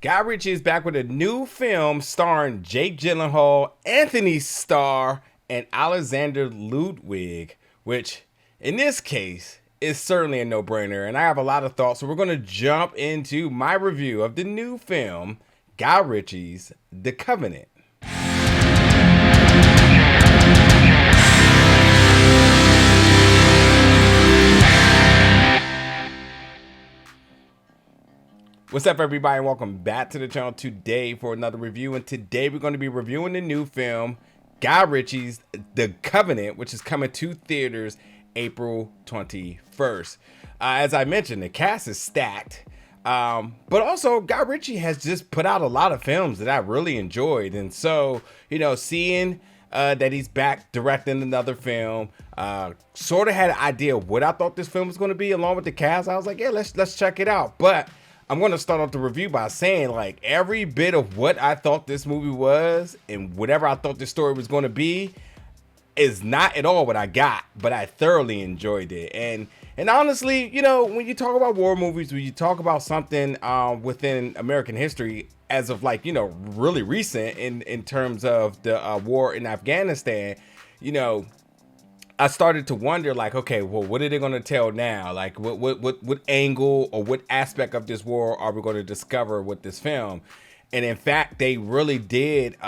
Guy Ritchie is back with a new film starring Jake Gyllenhaal, Antony Starr, and Alexander Ludwig, which in this case is certainly a no-brainer, and I have a lot of thoughts, so we're going to jump into my review of the new film, Guy Ritchie's The Covenant. What's up, everybody, and welcome back to the channel today for another review. And today we're going to be reviewing the new film, Guy Ritchie's The Covenant, which is coming to theaters April 21st. As I mentioned, the cast is stacked, but also Guy Ritchie has just put out a lot of films that I really enjoyed. And so, seeing that he's back directing another film, sort of had an idea of what I thought this film was going to be along with the cast. I was like, yeah, let's check it out. But I'm going to start off the review by saying, like, every bit of what I thought this movie was and whatever I thought this story was going to be is not at all what I got, but I thoroughly enjoyed it. And honestly, when you talk about war movies, when you talk about something within American history as of really recent in terms of the war in Afghanistan, I started to wonder, like, okay, well, what are they going to tell now? Like, what angle or what aspect of this war are we going to discover with this film? And in fact, they really did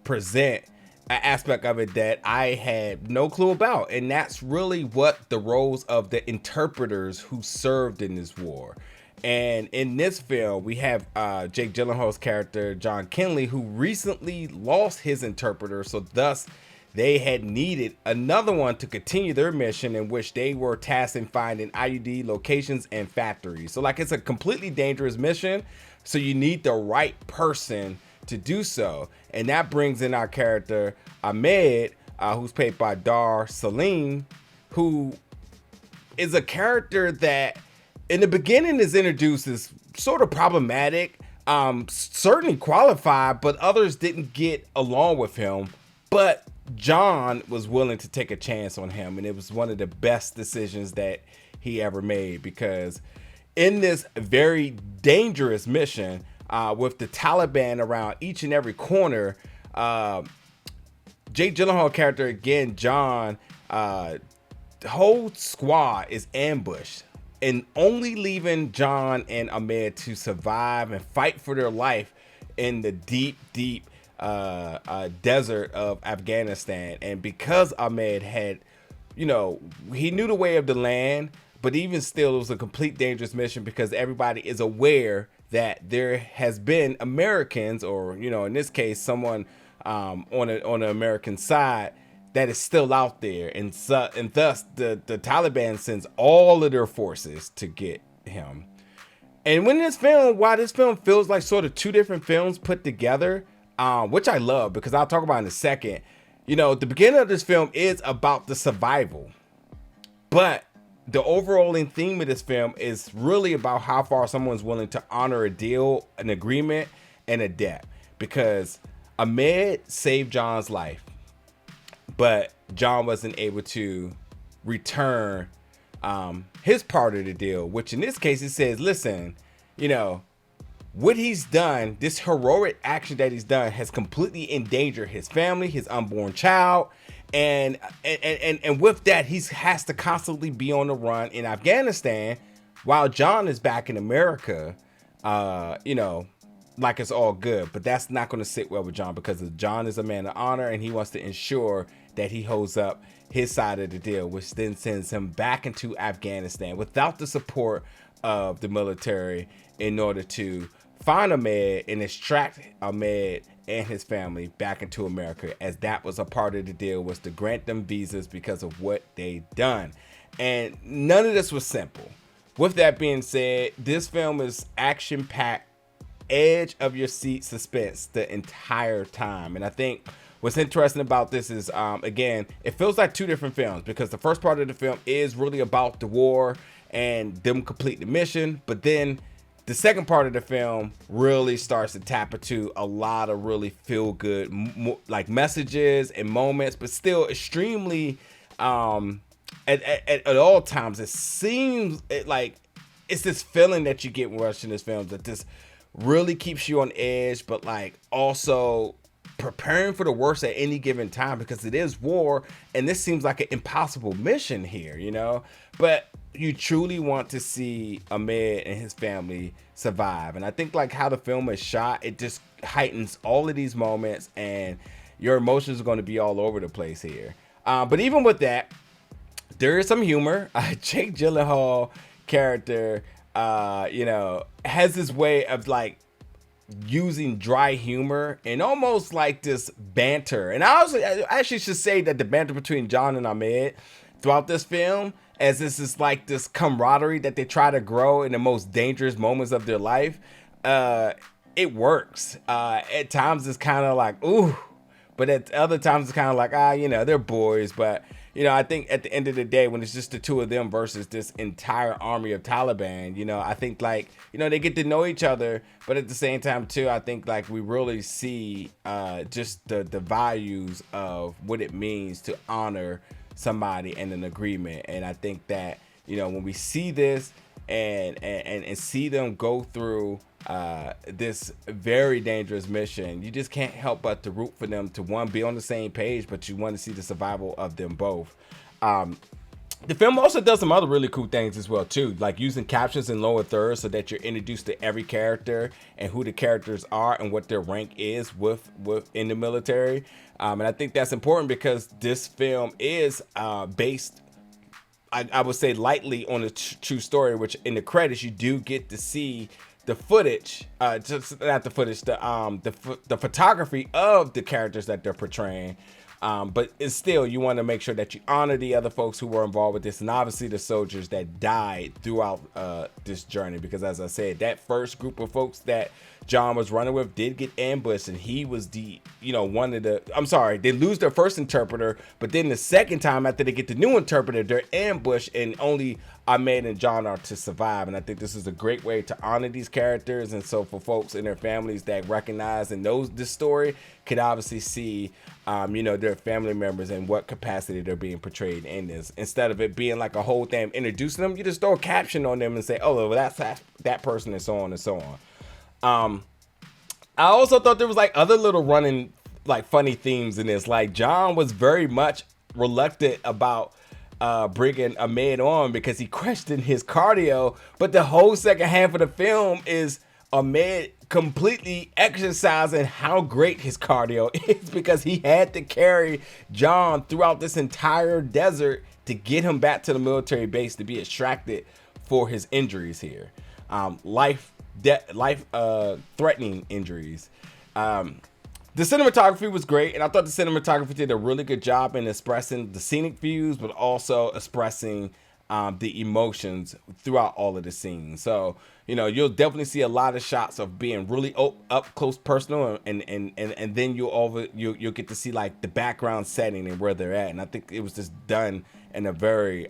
present an aspect of it that I had no clue about. And that's really what the roles of the interpreters who served in this war. And in this film, we have Jake Gyllenhaal's character, John Kinley, who recently lost his interpreter. So thus, they had needed another one to continue their mission, in which they were tasked in finding IUD locations and factories. So like, it's a completely dangerous mission, so you need the right person to do so. And that brings in our character Ahmed, who's played by Dar Salim, who is a character that in the beginning is introduced as sort of problematic, certainly qualified, but others didn't get along with him. But John was willing to take a chance on him, and it was one of the best decisions that he ever made, because in this very dangerous mission, with the Taliban around each and every corner, Jake Gyllenhaal character, again, John, the whole squad is ambushed, and only leaving John and Ahmed to survive and fight for their life in the deep desert of Afghanistan. And because Ahmed had, he knew the way of the land, but even still, it was a complete dangerous mission, because everybody is aware that there has been Americans, or in this case, someone on the American side that is still out there, and thus the Taliban sends all of their forces to get him. And when while this film feels like sort of two different films put together, which I love, because I'll talk about in a second, the beginning of this film is about the survival, but the overall theme of this film is really about how far someone's willing to honor a deal, an agreement, and a debt. Because Ahmed saved John's life, but John wasn't able to return his part of the deal, which in this case, it says, listen, what he's done, this heroic action that he's done, has completely endangered his family, his unborn child, and with that, he has to constantly be on the run in Afghanistan, while John is back in America, like it's all good. But that's not going to sit well with John, because John is a man of honor, and he wants to ensure that he holds up his side of the deal, which then sends him back into Afghanistan without the support of the military, in order to find Ahmed and extract Ahmed and his family back into America, as that was a part of the deal, was to grant them visas because of what they done. And none of this was simple. With that being said, this film is action-packed, edge of your seat suspense the entire time. And I think what's interesting about this is, again, it feels like two different films, because the first part of the film is really about the war and them complete the mission, but then the second part of the film really starts to tap into a lot of really feel good like messages and moments, but still extremely at all times it seems like it's this feeling that you get when watching this film, that this really keeps you on edge, but like also preparing for the worst at any given time, because it is war and this seems like an impossible mission here, you know. But you truly want to see Ahmed and his family survive, and I think like how the film is shot, it just heightens all of these moments, and your emotions are going to be all over the place here. But even with that, there is some humor. Jake Gyllenhaal character, you know, has this way of like using dry humor and almost like this banter. And I actually should say that the banter between John and Ahmed throughout this film, as this is like this camaraderie that they try to grow in the most dangerous moments of their life, it works. At times it's kind of like, ooh, but at other times it's kind of like, you know, they're boys. But, you know, I think at the end of the day, when it's just the two of them versus this entire army of Taliban, you know, I think like, you know, they get to know each other. But at the same time, too, I think like we really see just the values of what it means to honor somebody and an agreement. And I think that, you know, when we see this and see them go through this very dangerous mission, you just can't help but to root for them to, one, be on the same page, but you want to see the survival of them both. The film also does some other really cool things as well too, like using captions in lower thirds so that you're introduced to every character and who the characters are and what their rank is with in the military. And I think that's important because this film is based, I would say, lightly on a true story, which in the credits you do get to see the footage, just not the footage, the photography of the characters that they're portraying. But it's still, you want to make sure that you honor the other folks who were involved with this, and obviously the soldiers that died throughout this journey. Because as I said, that first group of folks that John was running with did get ambushed, and he was the, you know, one of the, I'm sorry, they lose their first interpreter, but then the second time after they get the new interpreter, they're ambushed, and only Ahmed and John are to survive. And I think this is a great way to honor these characters. And so for folks and their families that recognize and knows this story, could obviously see, you know, their family members and what capacity they're being portrayed in this. Instead of it being like a whole thing introducing them, you just throw a caption on them and say, oh, well, that's that person, and so on and so on. I also thought there was like other little running like funny themes in this. Like John was very much reluctant about bringing Ahmed on because he questioned his cardio, but the whole second half of the film is Ahmed completely exercising how great his cardio is, because he had to carry John throughout this entire desert to get him back to the military base to be extracted for his injuries here, life threatening injuries. The cinematography was great, and I thought the cinematography did a really good job in expressing the scenic views, but also expressing the emotions throughout all of the scenes. So, you know, you'll definitely see a lot of shots of being really up close, personal, and then you'll get to see like the background setting and where they're at. And I think it was just done in a very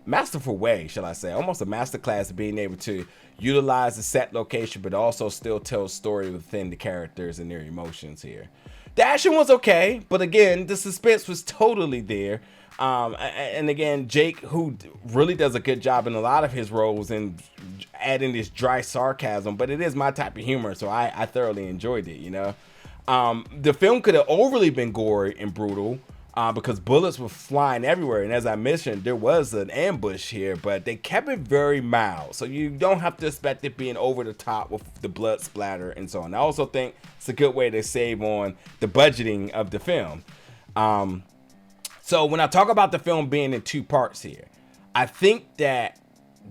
masterful way, shall I say, almost a masterclass of being able to utilize the set location, but also still tell a story within the characters and their emotions here. The action was okay, but again, the suspense was totally there. And again, Jake, who really does a good job in a lot of his roles and adding this dry sarcasm, but it is my type of humor, so I thoroughly enjoyed it, you know. The film could have overly been gory and brutal, because bullets were flying everywhere, and as I mentioned, there was an ambush here, but they kept it very mild, so you don't have to expect it being over the top with the blood splatter and so on. I also think it's a good way to save on the budgeting of the film. So when I talk about the film being in two parts here, I think that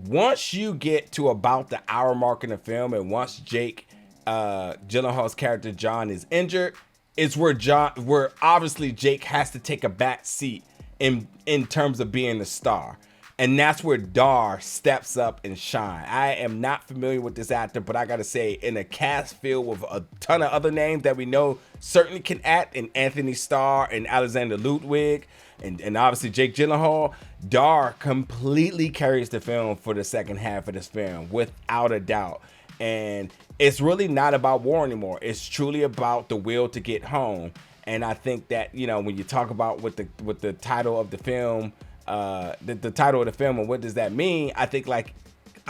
once you get to about the hour mark in the film, and once Jake Gyllenhaal's character John is injured, it's where obviously Jake has to take a back seat in terms of being the star. And that's where Dar steps up and shine. I am not familiar with this actor, but I gotta say, in a cast filled with a ton of other names that we know certainly can act, in Antony Starr and Alexander Ludwig, and obviously Jake Gyllenhaal, Dar completely carries the film for the second half of this film, without a doubt. And it's really not about war anymore. It's truly about the will to get home. And I think that, you know, when you talk about with the title of the film, the title of the film and what does that mean, I think like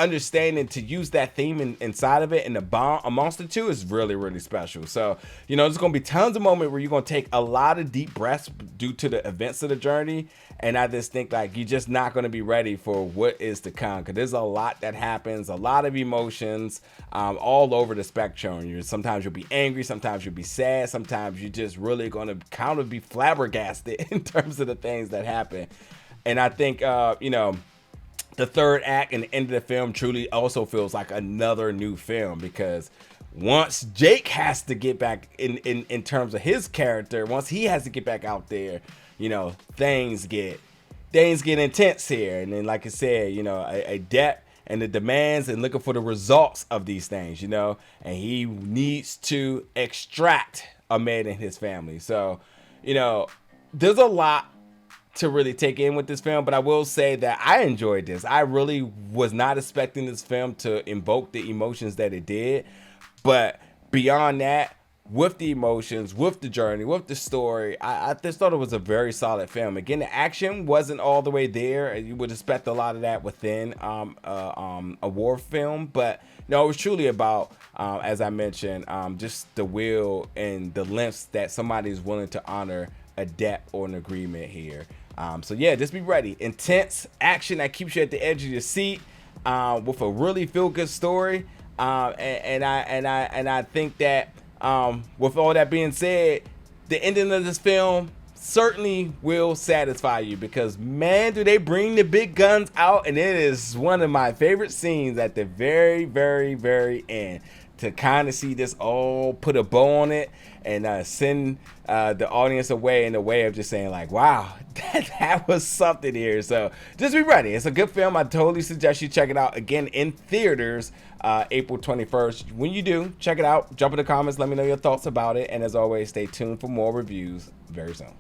understanding to use that theme inside of it, and the bond amongst the two is really, really special. So, you know, there's going to be tons of moments where you're going to take a lot of deep breaths due to the events of the journey. And I just think like you're just not going to be ready for what is to come, because there's a lot that happens, a lot of emotions all over the spectrum. Sometimes you'll be angry, sometimes you'll be sad, sometimes you're just really going to kind of be flabbergasted in terms of the things that happen. And I think, you know, the third act and the end of the film truly also feels like another new film, because once Jake has to get back in terms of his character, once he has to get back out there, you know, things get intense here. And then, like I said, you know, a depth and the demands and looking for the results of these things, you know, and he needs to extract Ahmed and his family. So, you know, there's a lot to really take in with this film, but I will say that I enjoyed this. I really was not expecting this film to invoke the emotions that it did, but beyond that, with the emotions, with the journey, with the story, I just thought it was a very solid film. Again, the action wasn't all the way there. You would expect a lot of that within a war film, but no, it was truly about, as I mentioned, just the will and the lengths that somebody is willing to honor a debt or an agreement here. So yeah, just be ready. Intense action that keeps you at the edge of your seat, with a really feel-good story. And I think that, with all that being said, the ending of this film certainly will satisfy you, because man, do they bring the big guns out, and it is one of my favorite scenes at the very, very, very end, to kind of see this all put a bow on it and send the audience away in a way of just saying like, wow, that was something here. So just be ready. It's a good film. I totally suggest you check it out, again, in theaters, April 21st. When you do, check it out. Jump in the comments. Let me know your thoughts about it. And as always, stay tuned for more reviews very soon.